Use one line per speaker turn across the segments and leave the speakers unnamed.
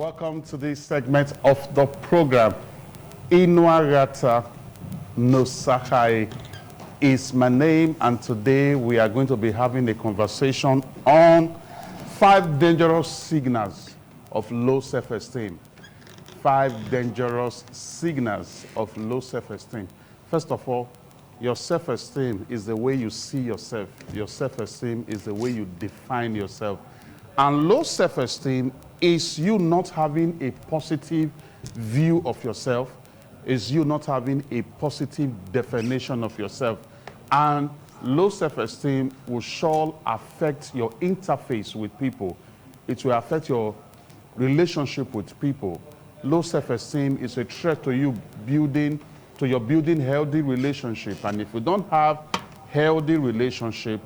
Welcome to this segment of the program. Inuarata Nosahai is my name, and today we are going to be having a conversation on 5 dangerous signals of low self-esteem. 5 dangerous signals of low self-esteem. First of all, your self-esteem is the way you see yourself. Your self-esteem is the way you define yourself. And low self-esteem is you not having a positive view of yourself, is you not having a positive definition of yourself. And low self-esteem will sure affect your interface with people. It will affect your relationship with people. Low self-esteem is a threat to you building healthy relationship. And if you don't have healthy relationship,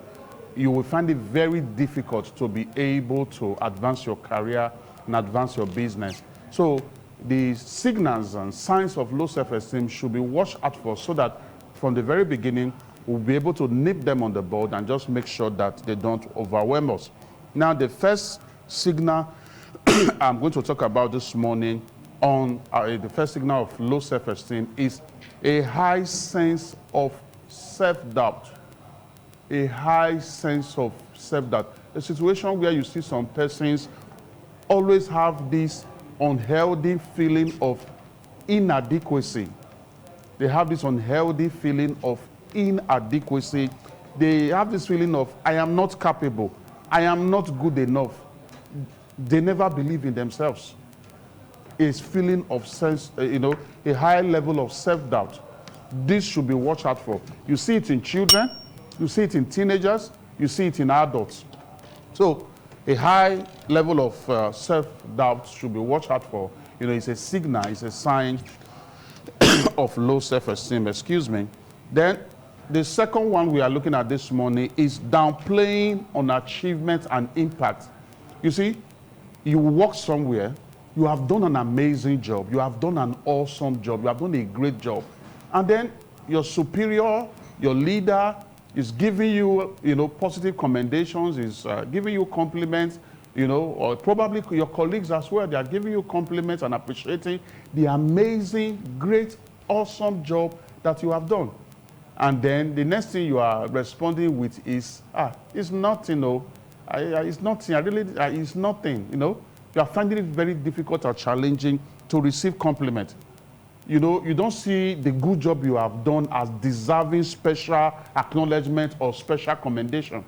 you will find it very difficult to be able to advance your career and advance your business. So the signals and signs of low self-esteem should be watched out for, so that from the very beginning, we'll be able to nip them on the bud and just make sure that they don't overwhelm us. Now, the first signal I'm going to talk about this morning on the first signal of low self-esteem is a high sense of self-doubt. A high sense of self-doubt. A situation where you see some persons always have this unhealthy feeling of inadequacy. They have this unhealthy feeling of inadequacy. They have this feeling of, I am not capable. I am not good enough. They never believe in themselves. It's feeling of sense, a high level of self-doubt. This should be watched out for. You see it in children, you see it in teenagers, you see it in adults. So a high level of self-doubt should be watched out for. It's a signal, it's a sign of low self-esteem, Then the second one we are looking at this morning is downplaying on achievement and impact. You see, you work somewhere, you have done an amazing job, you have done an awesome job, you have done a great job. And then your superior, your leader, is giving you, positive commendations, is giving you compliments, or probably your colleagues as well. They are giving you compliments and appreciating the amazing, great, awesome job that you have done. And then the next thing you are responding with is, it's nothing, it's nothing, it's nothing, You are finding it very difficult or challenging to receive compliments. You don't see the good job you have done as deserving special acknowledgement or special commendation.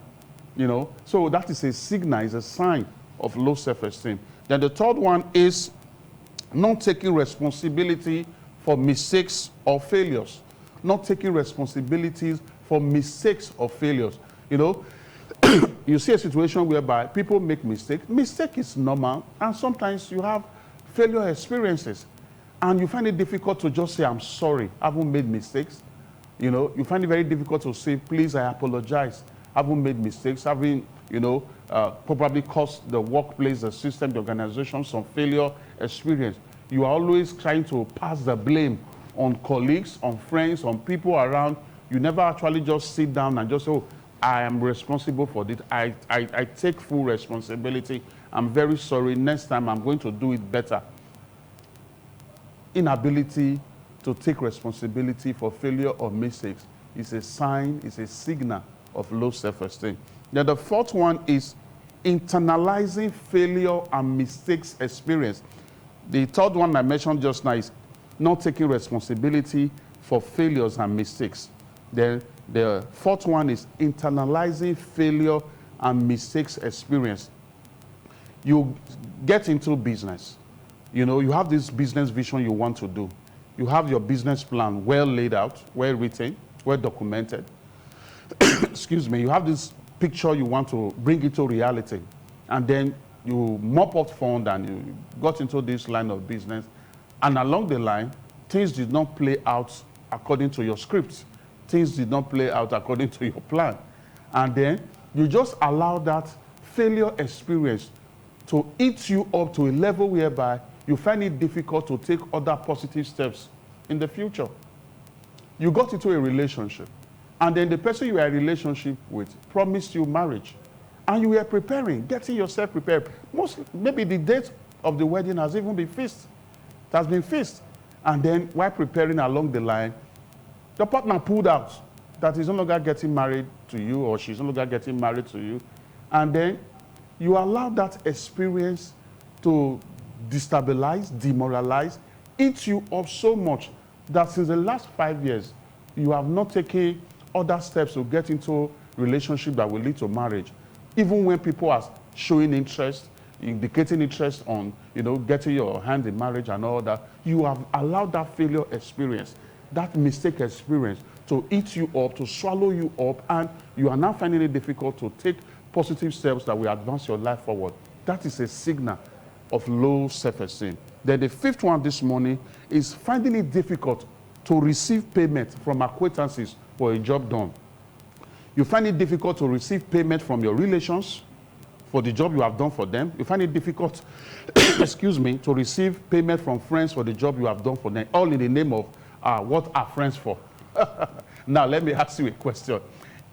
So that is a signal, is a sign of low self-esteem. Then the third one is not taking responsibility for mistakes or failures. Not taking responsibilities for mistakes or failures. You see a situation whereby people make mistakes. Mistake is normal, and sometimes you have failure experiences. And you find it difficult to just say, I'm sorry, I haven't made mistakes. You find it very difficult to say, please, I apologize. I haven't made mistakes. Having, probably caused the workplace, the system, the organization some failure experience. You are always trying to pass the blame on colleagues, on friends, on people around. You never actually just sit down and just say, oh, I am responsible for this. I take full responsibility. I'm very sorry. Next time I'm going to do it better. Inability to take responsibility for failure or mistakes is a sign, is a signal of low self-esteem. Then the fourth one is internalizing failure and mistakes experience. The third one I mentioned just now is not taking responsibility for failures and mistakes. Then the fourth one is internalizing failure and mistakes experience. You get into business. You have this business vision you want to do. You have your business plan well laid out, well written, well documented. You have this picture you want to bring into reality. And then you mop up fund and you got into this line of business. And along the line, things did not play out according to your script. Things did not play out according to your plan. And then you just allow that failure experience to eat you up to a level whereby you find it difficult to take other positive steps in the future. You got into a relationship, and then the person you are in a relationship with promised you marriage, and you were preparing, getting yourself prepared. Maybe the date of the wedding has even been fixed. It has been fixed. And then while preparing along the line, the partner pulled out that he's no longer getting married to you or she's no longer getting married to you. And then you allow that experience to destabilize, demoralize, eat you up so much that since the last 5 years, you have not taken other steps to get into relationship that will lead to marriage. Even when people are showing interest, indicating interest on, getting your hand in marriage and all that, you have allowed that failure experience, that mistake experience to eat you up, to swallow you up, and you are now finding it difficult to take positive steps that will advance your life forward. That is a signal of low self-esteem. Then the fifth one this morning is finding it difficult to receive payment from acquaintances for a job done. You find it difficult to receive payment from your relations for the job you have done for them. You find it difficult, excuse me, to receive payment from friends for the job you have done for them, all in the name of what are friends for? Now, let me ask you a question.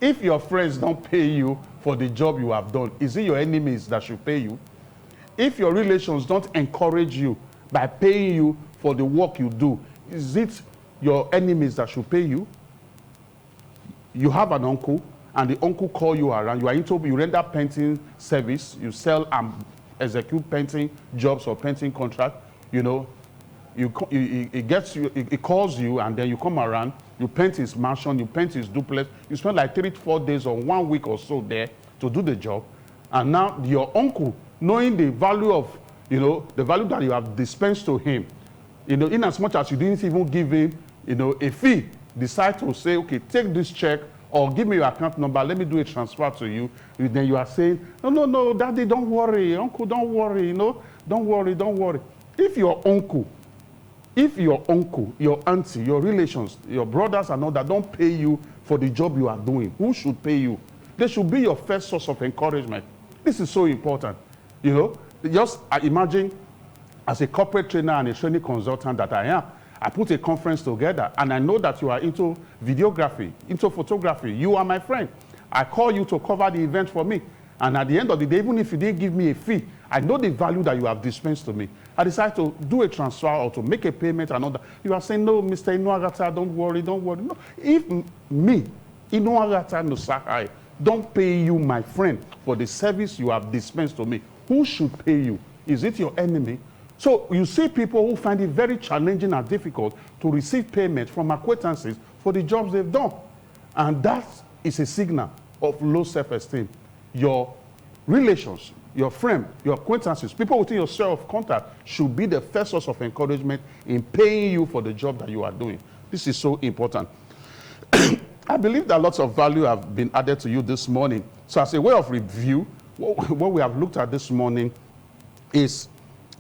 If your friends don't pay you for the job you have done, is it your enemies that should pay you? If your relations don't encourage you by paying you for the work you do, is it your enemies that should pay you? You have an uncle, and the uncle call you around. You render painting service. You sell and execute painting jobs or painting contract. It calls you, and then you come around. You paint his mansion. You paint his duplex. You spend like 3 to 4 days or 1 week or so there to do the job. And now your uncle, knowing the value of, the value that you have dispensed to him, in as much as you didn't even give him, a fee, decide to say, okay, take this check or give me your account number, let me do a transfer to you. Then you are saying, no, daddy, don't worry, uncle, don't worry, don't worry. If your uncle, your auntie, your relations, your brothers and all that don't pay you for the job you are doing, who should pay you? They should be your first source of encouragement. This is so important. Just imagine as a corporate trainer and a training consultant that I am, I put a conference together and I know that you are into videography, into photography. You are my friend. I call you to cover the event for me. And at the end of the day, even if you didn't give me a fee, I know the value that you have dispensed to me. I decide to do a transfer or to make a payment and all that. You are saying, no, Mr. Inuagata, don't worry. No. If me, Inuagata Nusahai, don't pay you, my friend, for the service you have dispensed to me, who should pay you? Is it your enemy? So you see people who find it very challenging and difficult to receive payment from acquaintances for the jobs they've done. And that is a signal of low self-esteem. Your relations, your friend, your acquaintances, people within your circle of contact should be the first source of encouragement in paying you for the job that you are doing. This is so important. I believe that lots of value have been added to you this morning. So as a way of review, what we have looked at this morning is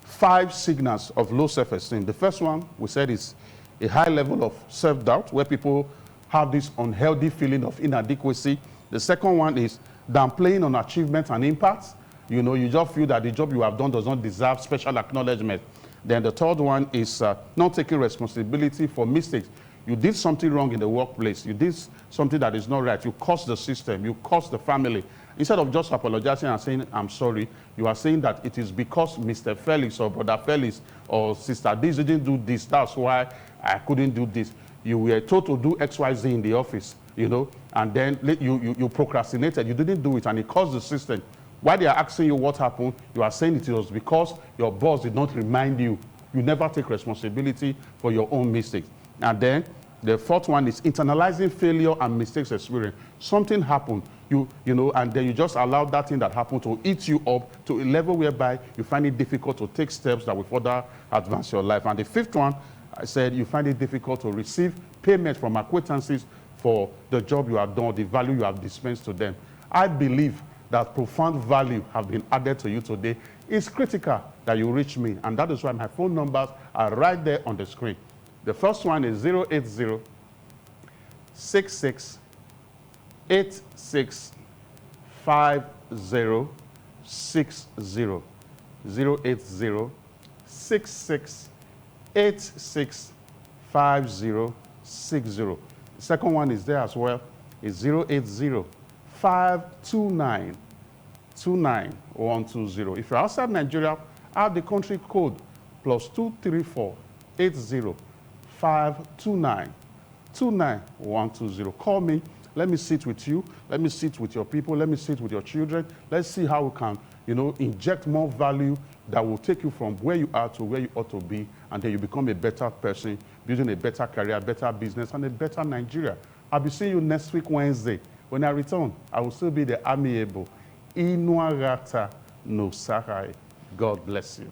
5 signals of low self-esteem. The first one we said is a high level of self-doubt, where people have this unhealthy feeling of inadequacy. The second one is downplaying on achievements and impacts. You just feel that the job you have done does not deserve special acknowledgement. Then the third one is not taking responsibility for mistakes. You did something wrong in the workplace. You did something that is not right. You caused the system. You caused the family. Instead of just apologizing and saying, I'm sorry, you are saying that it is because Mr. Felix or Brother Felix or Sister this didn't do this. That's why I couldn't do this. You were told to do X, Y, Z in the office, and then you procrastinated. You didn't do it, and it caused the system. While they are asking you what happened, you are saying it was because your boss did not remind you. You never take responsibility for your own mistakes. And then the fourth one is internalizing failure and mistakes experience. Something happened, and then you just allow that thing that happened to eat you up to a level whereby you find it difficult to take steps that will further advance your life. And the fifth one, I said you find it difficult to receive payment from acquaintances for the job you have done, the value you have dispensed to them. I believe that profound value have been added to you today. It's critical that you reach me, and that is why my phone numbers are right there on the screen. The first one is 080 66 86 50 60. 080 66 86 50 60. The second one is there as well. It's 080 529 29120. If you're outside Nigeria I have the country code +234 80 529 29120. Call me. Let me sit with you. Let me sit with your people. Let me sit with your children. Let's see how we can, inject more value that will take you from where you are to where you ought to be, and then you become a better person, building a better career, better business, and a better Nigeria. I'll be seeing you next week, Wednesday. When I return, I will still be the amiable Inuagata no Sarai. God bless you.